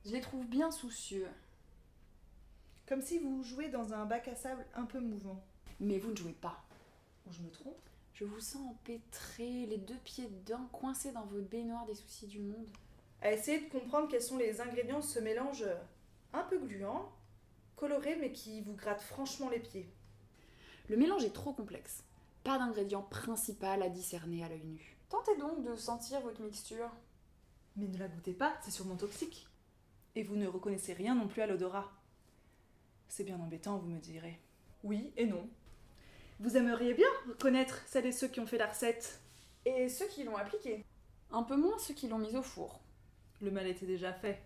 Je les trouve bien soucieux. Comme si vous jouez dans un bac à sable un peu mouvant. Mais vous ne jouez pas. Ou je me trompe? Je vous sens empêtré, les deux pieds dedans, coincés dans votre baignoire des soucis du monde. À essayer de comprendre quels sont les ingrédients de ce mélange un peu gluant, coloré mais qui vous gratte franchement les pieds. Le mélange est trop complexe. Pas d'ingrédient principal à discerner à l'œil nu. Tentez donc de sentir votre mixture. Mais ne la goûtez pas, c'est sûrement toxique. Et vous ne reconnaissez rien non plus à l'odorat. C'est bien embêtant, vous me direz. Oui et non. Vous aimeriez bien reconnaître celles et ceux qui ont fait la recette. Et ceux qui l'ont appliquée. Un peu moins ceux qui l'ont mise au four. Le mal était déjà fait.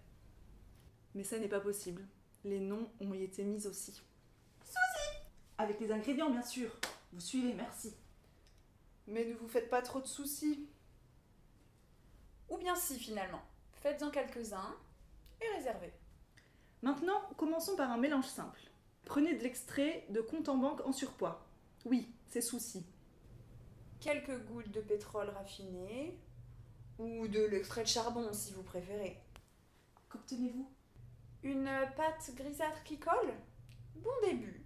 Mais ça n'est pas possible. Les noms ont été mis aussi. Souci! Avec les ingrédients, bien sûr. Vous suivez, merci. Mais ne vous faites pas trop de soucis. Ou bien si finalement. Faites-en quelques-uns et réservez. Maintenant, commençons par un mélange simple. Prenez de l'extrait de compte en banque en surpoids. Oui, c'est souci. Quelques gouttes de pétrole raffiné. Ou de l'extrait de charbon si vous préférez. Qu'obtenez-vous? Une pâte grisâtre qui colle? Bon début.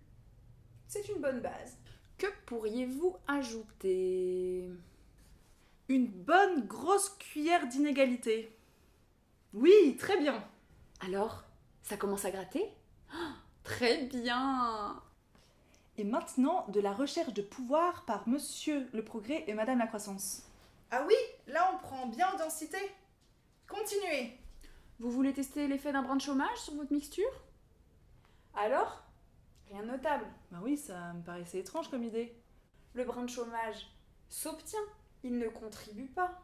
C'est une bonne base. Que pourriez-vous ajouter? Une bonne grosse cuillère d'inégalité. Oui, très bien. Alors, ça commence à gratter? Oh, très bien. Et maintenant, de la recherche de pouvoir par Monsieur le Progrès et Madame la Croissance. Ah oui, là on prend bien en densité. Continuez. Vous voulez tester l'effet d'un brin de chômage sur votre mixture? Alors? Rien de notable. Bah oui, ça me paraissait étrange comme idée. Le brin de chômage s'obtient, il ne contribue pas.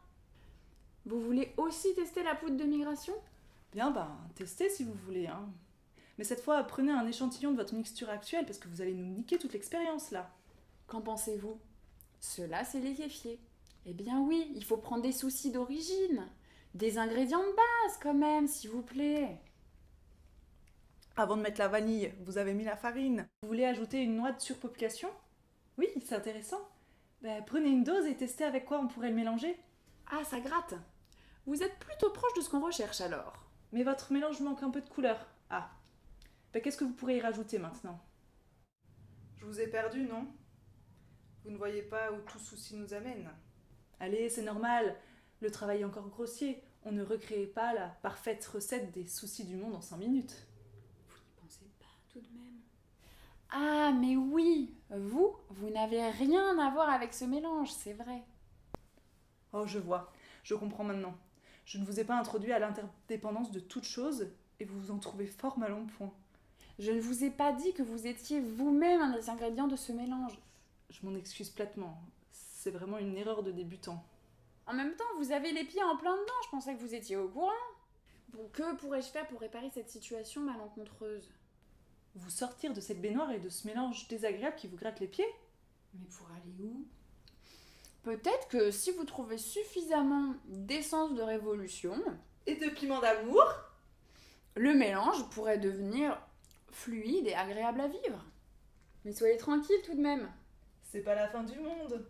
Vous voulez aussi tester la poudre de migration? Bien, testez si vous voulez. Hein. Mais cette fois, prenez un échantillon de votre mixture actuelle parce que vous allez nous niquer toute l'expérience là. Qu'en pensez-vous? Cela, c'est liquéfié. Eh bien oui, il faut prendre des soucis d'origine. Des ingrédients de base quand même, s'il vous plaît. Avant de mettre la vanille, vous avez mis la farine. Vous voulez ajouter une noix de surpopulation? Oui, c'est intéressant. Prenez une dose et testez avec quoi on pourrait le mélanger. Ah, ça gratte. Vous êtes plutôt proche de ce qu'on recherche alors. Mais votre mélange manque un peu de couleur. Ah. Qu'est-ce que vous pourrez y rajouter maintenant? Je vous ai perdu, non? Vous ne voyez pas où tout souci nous amène. Allez, c'est normal. Le travail est encore grossier. On ne recrée pas la parfaite recette des soucis du monde en 5 minutes. Vous n'y pensez pas tout de même? Ah, mais oui, vous n'avez rien à voir avec ce mélange, c'est vrai. Oh, je vois. Je comprends maintenant. Je ne vous ai pas introduit à l'interdépendance de toute chose et vous vous en trouvez fort mal en point. Je ne vous ai pas dit que vous étiez vous-même un des ingrédients de ce mélange. Je m'en excuse platement. C'est vraiment une erreur de débutant. En même temps, vous avez les pieds en plein dedans, je pensais que vous étiez au courant. Bon, que pourrais-je faire pour réparer cette situation malencontreuse? Vous sortir de cette baignoire et de ce mélange désagréable qui vous gratte les pieds? Mais pour aller où? Peut-être que si vous trouvez suffisamment d'essence de révolution et de piment d'amour, le mélange pourrait devenir fluide et agréable à vivre. Mais soyez tranquille tout de même. C'est pas la fin du monde.